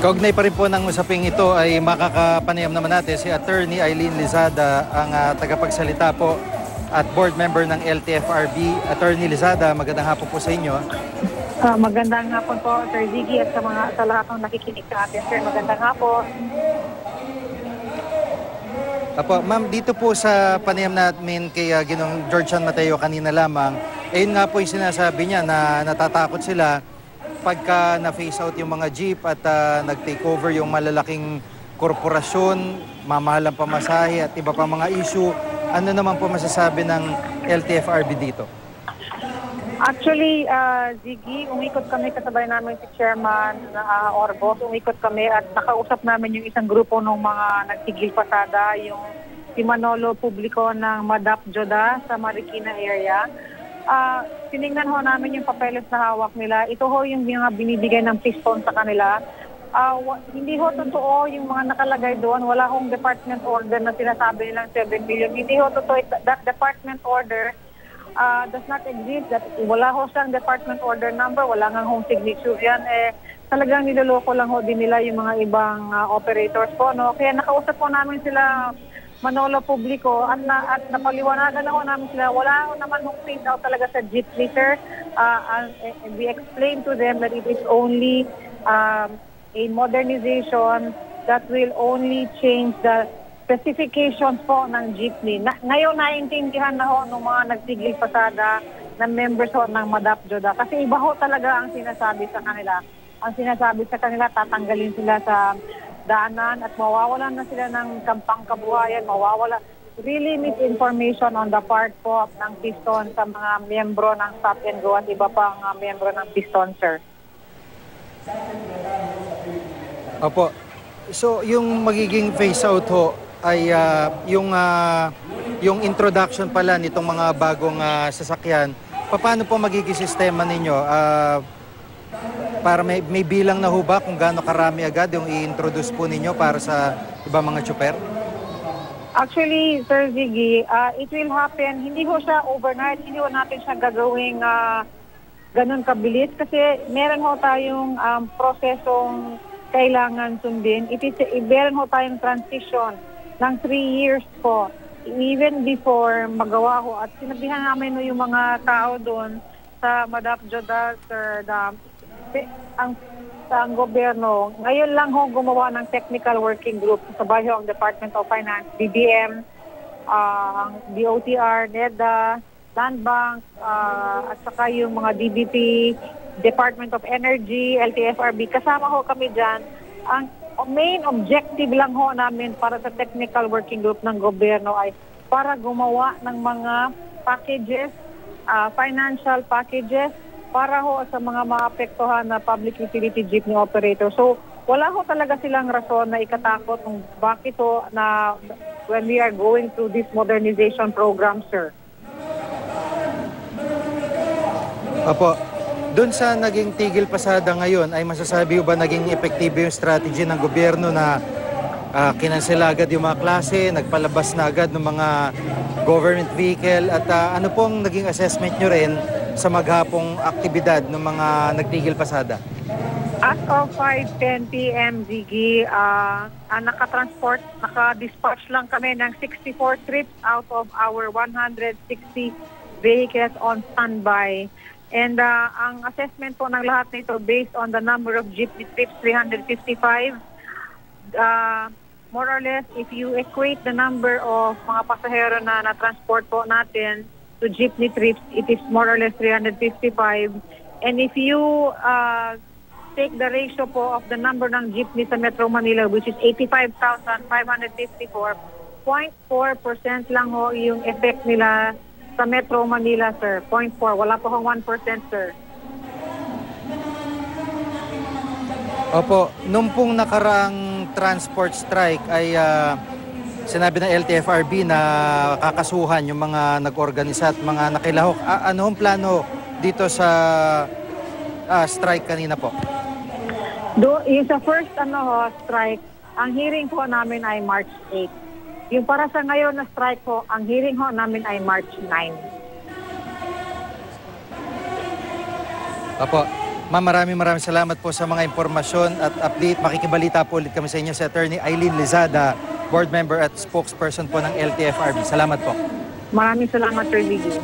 Kaugnay pa rin po ng usaping ito ay makakapanayam naman natin si Attorney Eileen Lizada, ang tagapagsalita po at board member ng LTFRB. Attorney Lizada, magandang hapon po sa inyo. Magandang hapon po, Sir Ziggy, at sa lahat ng nakikinig sa atin, Sir. Magandang hapon. Apo, ma'am, dito po sa panayam namin kay Ginong George San Mateo kanina lamang, ayun nga po yung sinasabi niya na natatakot sila pagka na-phase out yung mga jeep at nag-take over yung malalaking korporasyon, mamahalang pamasahe at iba pa mga issue. Ano naman po masasabi ng LTFRB dito? Actually, Ziggy, umikot kami kasabay namin si Chairman Orbos. Umikot kami at nakausap namin yung isang grupo ng mga nagtigil pasada, yung si Manolo Publico ng Madap Joda sa Marikina area. Tinignan ho namin yung papeles na hawak nila. Ito ho yung mga binibigay ng piston sa kanila. Hindi ho totoo yung mga nakalagay doon. Wala hong department order na sinasabi nilang 7 million. Hindi ho totoo. That department order does not exist. That wala ho siyang department order number. Wala nga hong signature yan. Talagang niloloko lang ho din nila yung mga ibang operators po. No? Kaya nakausap po namin sila Manolo Publico at napaliwanagan ako namin sila. Wala naman hong phase out talaga sa jeepney, sir. We explained to them that it is only a modernization that will only change the specifications po ng jeepney. Ngayon naiintindihan na ho ng mga nagtigil pasada na members ho ng Madap Joda. Kasi iba ho talaga ang sinasabi sa kanila. Ang sinasabi sa kanila, tatanggalin sila sa daanan at mawawalan na sila ng kampang kabuhayan, mawawala. Really misinformation on the part po ng Piston sa mga miyembro ng Stop and Go at iba pang miyembro ng Piston, sir. Opo. So, yung magiging phase out ho ay yung introduction pala nitong mga bagong sasakyan. Paano po magiging sistema ninyo? Para may bilang na ho ba kung gaano karami agad yung i-introduce po ninyo para sa ibang mga tsuper? Actually, Sir Ziggy, it will happen. Hindi ho siya overnight. Hindi ho natin siya gagawing ganun kabilis kasi meron ho tayong prosesong kailangan sundin. Meron ho tayong transition ng 3 years po. Even before magawa ho. At sinabihan namin no, yung mga tao doon sa Madap Joda, Sir, ang gobyerno, ngayon lang ho gumawa ng technical working group sa bayo ang Department of Finance, BBM, ang DOTR, NEDA, Land Bank, at saka yung mga DBP, Department of Energy, LTFRB. Kasama ho kami dyan. Ang main objective lang ho namin para sa technical working group ng gobyerno ay para gumawa ng mga packages, financial packages, para ho sa mga maapektuhan na public utility jeepney operator. So, wala ho talaga silang rason na ikatakot kung bakit ho na when we are going through this modernization program, sir. Opo. Doon sa naging tigil pasada ngayon, ay masasabi ba naging epektibo yung strategy ng gobyerno na kinansela agad yung mga klase, nagpalabas na agad ng mga government vehicle at ano pong naging assessment nyo rin sa maghapong aktibidad ng mga nagtigil pasada? As of 5:10 p.m. Ziggy, naka-dispatch lang kami ng 64 trips out of our 160 vehicles on standby. And ang assessment po ng lahat nito based on the number of jeepney trips, 355. More or less, if you equate the number of mga pasahero na na-transport po natin to jeepney trips, it is more or less 355. And if you take the ratio po of the number ng jeepney sa Metro Manila, which is 85,554, 0.4% lang ho yung effect nila sa Metro Manila, sir. 0.4. Wala po hong 1%, sir. Opo, nung pong nakaraang transport strike ay sinabi ng LTFRB na kakasuhan yung mga nag-organisa at mga nakilahok. Ano ang plano dito sa strike kanina po? Yung sa first strike, ang hearing po namin ay March 8. Yung para sa ngayon na strike po, ang hearing ho namin ay March 9. Opo. Ma'am, maraming salamat po sa mga impormasyon at update. Makikibalita po ulit kami sa inyo si Attorney Eileen Lizada, board member at spokesperson po ng LTFRB. Salamat po. Maraming salamat, Sir Ziggy.